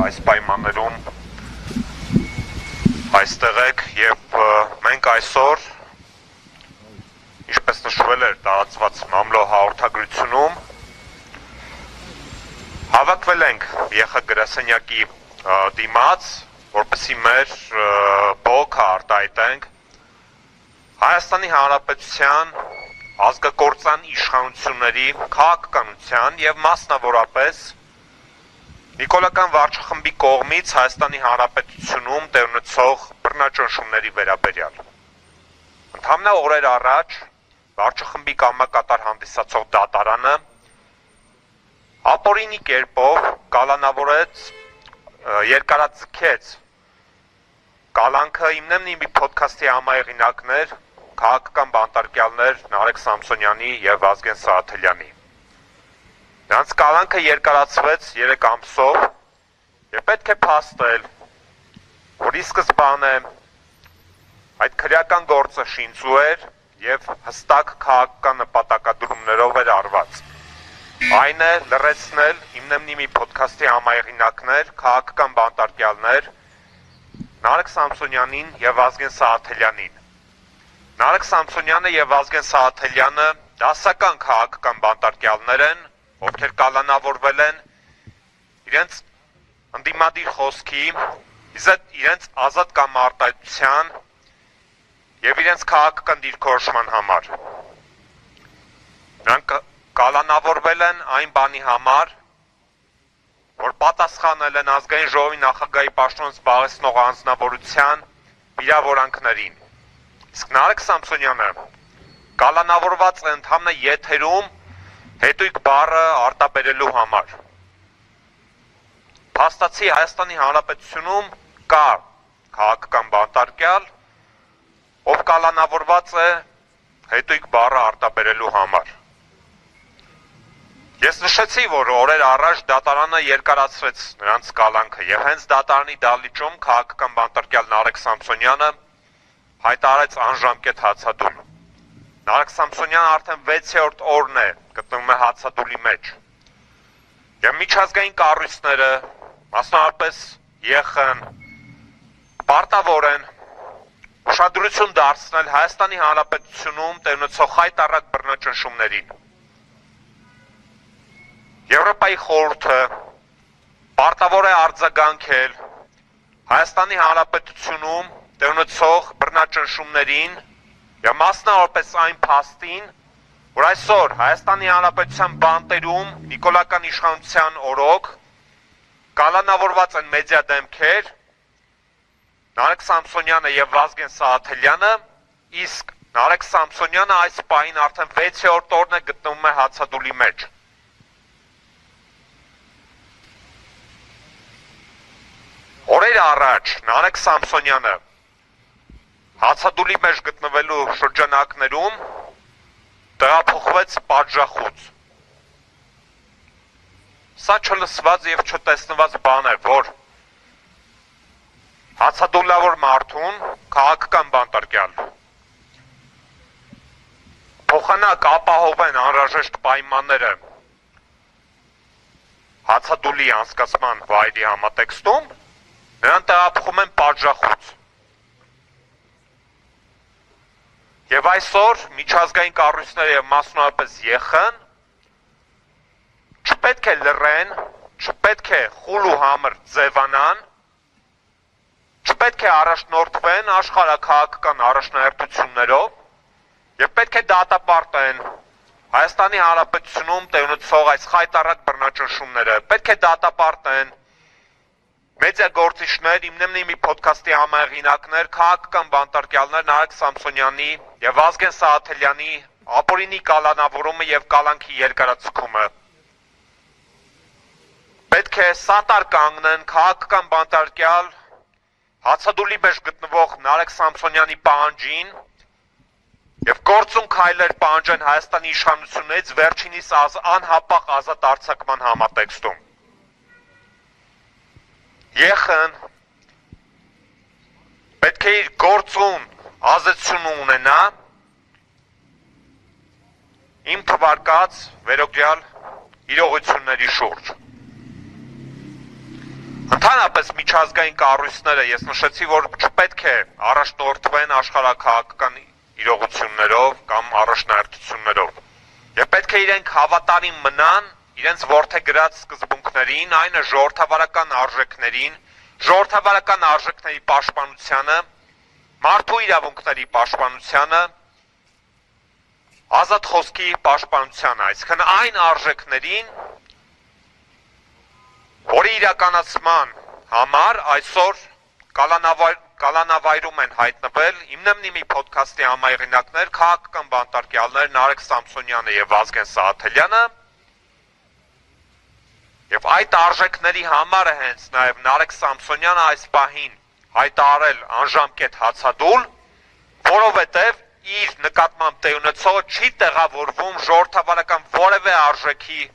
այս պայմաններում այստեղ եք եւ մենք այսօր ինչպես նշվել էր տարածված մամլո հաղորդագրությունում հավաքվել ենք ԵԽ գրասենյակի դիմաց, որպեսզի մեր բողոքը արտահայտենք Հայաստանի Հանրապետության ազգակործան իշխանությունների քաղաքականության եւ մասնավորապես Նիկոլական վարչախմբի կողմից Հայաստանի Հանրապետությունում տեղ ունեցող բռնաճնշումների վերաբերյալ։ Ընդհանրապես օրեր առաջ վարչախմբի կամակատար հանդիսացող դատարանը ապօրինի կերպով կալանավորեց, երկարաձգեց կալանքը իմնեմնի մի փոդքասթի համահեղինակներ, քաղաքական բանտարկյալներ Նարեկ Սամսոնյանի եւ Վազգեն Սահաթելյանի։ Նրանց կալանքը երկարացվեց 3 ամսով եւ պետք է փաստել, որ ի սկզբանե այդ քրեական գործը շինծու էր եւ հստակ քաղաքական նպատակադրումներով էր արված։ Այն է լրացնել իմնեմնի մի փոդքասթի համահեղինակներ, քաղաքական բանտարկյալներ Նարեկ Սամսոնյանին եւ Վազգեն Սահաթելյանին։ Նարեկ Սամսոնյանը եւ Վազգեն Սահաթելյանը դասական քաղաքական բանտարկյալներ են, ովքեր կալանավորվել են իրենց ընդդիմադիր խոսքի, իրենց ազատ կամ արտահայտության եւ իրենց քաղաքական դիրքորոշման համար։ Նրանք կալանավորվել են այն բանի համար, որ պատասխանել են ազգային ժողովի նախագահի պաշտոն զբաղեցնող անձնավորության վիրավորանքներին։ Իսկ Նարեկ Սամսոնյանը կալանավորված է ընդհանրապես եթերում հետույք բառը արտաբերելու համար։ Փաստացի Հայաստանի Հանրապետությունում կա քաղաքական բանտարկյալ, ով կալանավորված է հետույք բառը արտաբերելու համար։ Ես նշեցի, որ օրեր առաջ դատարանը երկարացրեց նրանց կալանքը եւ հենց դատարանի դահլիճում քաղաքական բանտարկյալ Նարեկ Սամսոնյանը հայտարարեց անժամկետ հացադուլ։ Նարեկ Սամսոնյանը արդեն 6-րդ օրն է գտնվում է հացադուլի մեջ։ Եվ միջազգային կառույցները, մասնավորապես ԵԽ-ն, պարտավոր են ուշադրություն դարձնել Հայաստանի Հանրապետությունում տեղ ունեցող խայտառակ բռնաճնշումներին։ Եվրոպայի խորհուրդը պարտավոր է արձագանքել Հայաստանի Հանրապետությունում տեղ ունեցող բռնաճնշումներին եւ մասնավորապես այն փաստին, որ այսօր Հայաստանի Հանրապետության բանտերում Նիկոլական իշխանության օրոք կալանավորված են մեդիա դեմքեր Նարեկ Սամսոնյանը եւ Վազգեն Սահաթելյանը, իսկ Նարեկ Սամսոնյանը այս պահին արդեն 6-րդ օրն է գտնվում է հացադուլի մեջ։ Օրեր առաջ Նարեկ Սամսոնյանը հացադուլի մեջ գտնվելու շրջանակներում տեղափոխվեց պատժախոց։ Սա չլսված եւ չտեսնված բան է, որ հացադուլավոր մարդուն քաղաքական բանտարկյալ փոխանակ ապահովեն անհրաժեշտ պայմանները հացադուլի անցկացման վայրի համատեքստում, նրան տեղափոխում են պատժախոց։ Եվ այսօր միջազգային կառույցները եւ մասնավորապես ԵԽ-ն չպետք է լռեն, չպետք է խուլ ու համր ձևանան, չպետք է առաջնորդվեն աշխարհաքաղաքական առաջնահերթություններով եւ պետք է դատապարտեն Հայաստանի Հանրապետությունում տեղ ունեցող այս խայտառակ բռնաճնշումները, պետք է դատապարտեն մեդիա գործիչներ, իմնեմնի մի փոդքասթի համահեղինակներ, քաղաքական բանտարկյալներ Նարեկ Սամսոնյանի եւ Վազգեն Սահաթելյանի ապօրինի կալանավորումը եւ կալանքի երկարաձգումը։ Պետք է սատար կանգնեն քաղաքական բանտարկյալ հացադուլի մեջ գտնվող Նարեկ Սամսոնյանի պահանջին եւ գործուն քայլեր պահանջեն Հայաստանի իշխանություններից վերջինիս անհապաղ ազատ արձակման համատեքստում։ ԵԽ-ն պետք է իր գործուն ազդեցություն ունենա իմ թվարկած վերօրյալ իրողությունների շուրջ։ Ընդհանրապես միջազգային կառույցները ես նշեցի, որ չպետք է առաջնորդվեն աշխարհաքաղաքական իրողություններով կամ առաջնահերթություններով։ Եվ պետք է իրենք հավատարիմ մնան իրենց որդեգրած սկզբունքներին, այն է ժողովրդավարական արժեքներին, ժողովրդավարական արժեքների պաշտպանությանը, մարդու իրավունքների պաշտպանությանը, ազատ խոսքի պաշտպանությանը, այսինքն այն արժեքներին, որի իրականացման համար այսօր կալանավայրում են հայտնվել իմնեմնիմի փոդքասթի համահեղինակներ, քաղաքական բանտարկյալներ Նարեկ Սամսոնյանը եւ Վազգեն Սահաթելյանը, եւ այդ արժեքների համար է հենց նաեւ Նարեկ Սամսոնյանը այս պահին հայտարարել անժամկետ հացադուլ, որովհետեւ իր նկատմամբ տեղի ունեցողը չի տեղավորվում ժողովրդավարական որևէ արժեքի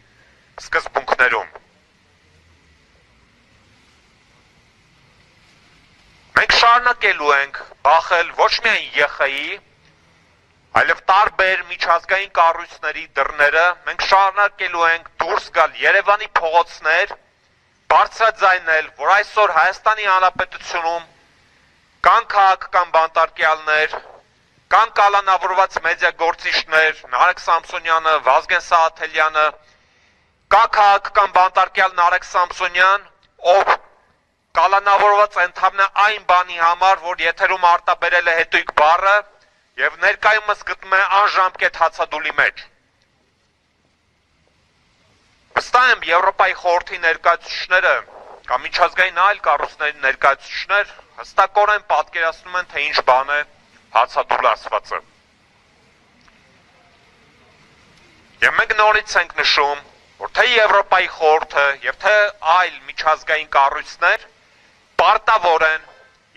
սկզբունքներում։ Մենք շարունակելու ենք բախել ոչ միայն ԵԽ-ի, այլև տարբեր միջազգային կառույցների դռները, մենք շարունակելու ենք դուրս գալ Երևանի փողոցներ, բարձրաձայնել, որ այսօր Հայաստանի Հանրապետությունում կան քաղաքական բանտարկյալներ, կան կալանավորված մեդիագործիչներ, Նարեկ Սամսոնյանը, Վազգեն Սահաթելյանը, կա քաղաքական բանտարկյալ Նարեկ Սամսոնյան, ով կալանավորված ընդհանրապես այն բանի համար, որ եթերում արտաբերել է հետույք բառը եւ ներկայումս գտնում է անժամկետ հացադուլի մեջ։ Վստահ եմ Եվրոպայի խորհրդի ներկայացուցիչները կամ միջազգային այլ կառույցների ներկայացուցիչներ հստակորեն պատկերացնում են, թե ինչ բան է հացադուլ ասվածը։ Եվ մենք նորից ենք նշում, որ թե Եվրոպայի խորհուրդը եւ թե այլ միջազգային կառույցներ պարտավոր են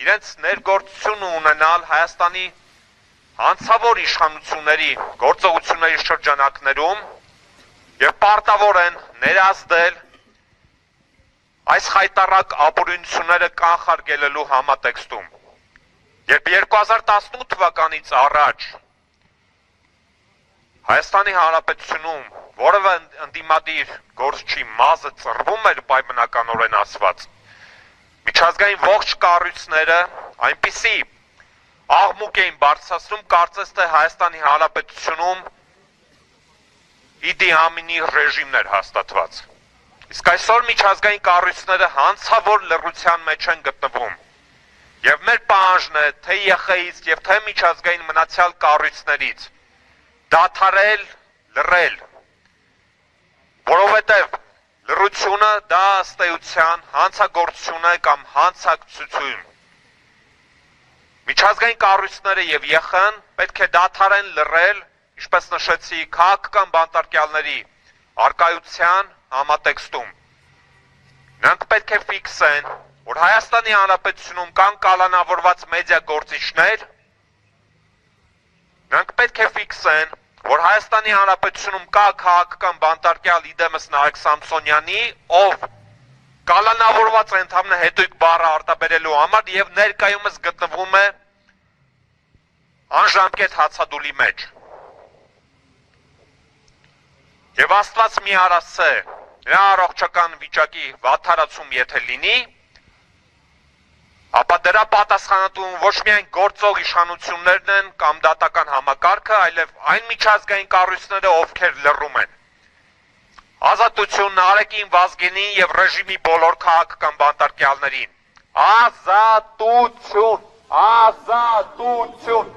իրենց ներգործությունը ունենալ Հայաստանի հանցավոր իշխանությունների գործողությունների շրջանակներում եւ պարտավոր են ներազդել այս խայտառակ ապօրինությունները կանխարգելելու համատեքստում։ Երբ 2018 թվականից առաջ Հայաստանի Հանրապետությունում որևէ ընդդիմադիր գործչի մազը ծռվում էր պայմանականորեն ասված, միջազգային ողջ կառույցները այնպիսի աղմուկ էին բարձրացնում, կարծես թե Հայաստանի Հանրապետությունում Իդի Ամինի ռեժիմն էր հաստատված։ Իսկ այսօր միջազգային կառույցները հանցավոր լռության մեջ են գտնվում։ Եվ մեր պահանջն է թե ԵԽ-ից եւ թե միջազգային մնացյալ կառույցներից դադարել լռել, որովհետեւ լռությունը դա ըստ էության հանցագործություն է կամ հանցակցություն։ Միջազգային կառույցները եւ ԵԽ-ն պետք է դադարեն լռել, ինչպես նշեցի, քաղաքական բանտարկյալների արկայության համատեքստում։ Նրանք պետք է ֆիքսեն, որ Հայաստանի Հանրապետությունում կան կալանավորված մեդիագործիչներ, նրանք պետք է ֆիքսեն, որ Հայաստանի Հանրապետությունում կա քաղաքական բանտարկյալ իդեմս Նարեկ Սամսոնյանի, ով կալանավորված է ընդհանրապես հետույք բառը արտաբերելու համար եւ ներկայումս գտնվում է անժամկետ հացադուլի մեջ։ Եվ Աստված մի արասցե, նրա առողջական վիճակի վատթարացում եթե լինի, ապա դրա պատասխանատու ոչ միայն գործող իշխանություններն են կամ դատական համակարգը, այլև այն միջազգային կառույցները, ովքեր լռում են։ Ազատություն Նարեկին, Վազգենին եւ ռեժիմի բոլոր քաղաքական բանտարկյալներին։ Ազատություն, ազատություն։